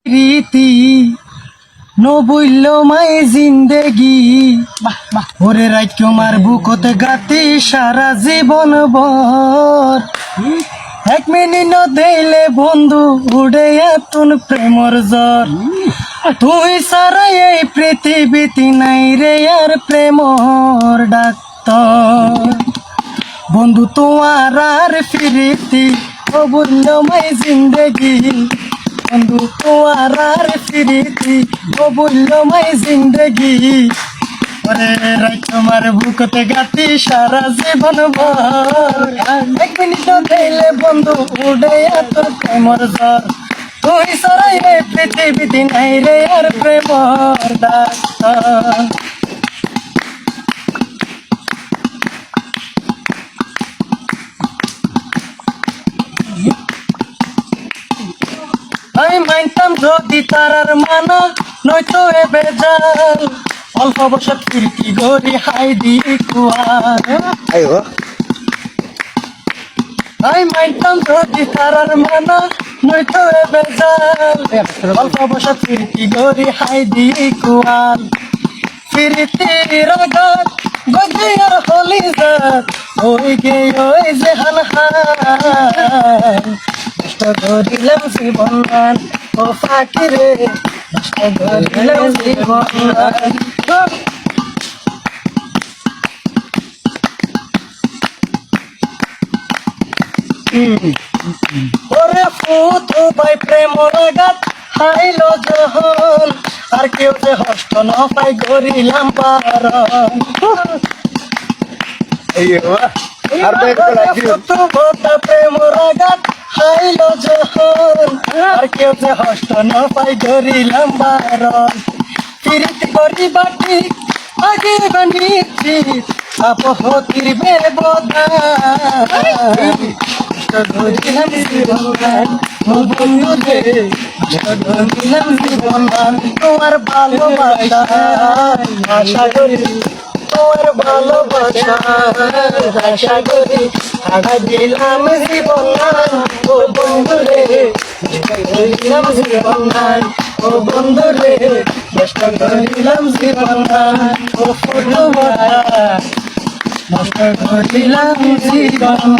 রীতি নবইল মাই জিন্দেগি ওরে রাইক্য মার বুকতে গাতি সারা জীবন ভর এক মিনিট দিলে বন্ধু উড়ে তুন প্রেমর জ্বর তুই সারা এই পৃথিবীতে নাই রে আর প্রেমর ডাক্তার বন্ধু তোমার আর ফিরিতি অবুল্য মাই জিন্দেগি বন্ধু তোমার আর ফিরিতি অবুল্য মাই জিন্দেগি ওরে রাই তোমার বুকতে গাতি সারা জীবন ভর এক মিনিট দিলে বন্ধু উড়ে তোর প্রেমর জ্বর তুই সারাই রে পৃথিবীতে নাই রে আর প্রেমর ডাক্তার আমি মানতাম যদি তারার মানা নয়তো এ বেজাল অল্প বছর ফিরতি গড়ি হাই দি কুয়ার আমি মানতাম যদি তারার মানা নয়তো এ বেজাল অল্প বছর ফিরতি গড়ি হাই দি কুয়ার ফিরতি রাগাত গদি আর হলি যাত ওই গে ওই যে হানহান নষ্ট করিলাম জীবন ও ফাঁকি রে নষ্ট করিলাম জীবন ওরে ফুটো ভাই প্রেম রাগাত হাইল যখন আর কেউ যে হস্ত ন পাই গরিলাম পারন প্রেম রাগাত হাইল যখন আর কেউ যে হস্ত ন পাই গরিলাম পারন ফিরিতে করি বাটি আগে বানিয়েছি আপহতির বেবদান গরিলাম জীবন ও বন্ধু রে গরিলাম জীবন তোমার ভালোবাসা আশা করি তোমার ভালোবাসা আশা করি আশা দিলাম জীবন ও বন্ধু রে গরিলাম জীবন ও বন্ধু রে নষ্ট করিলাম জীবন ও ফুটবল নষ্ট করিলাম জীবন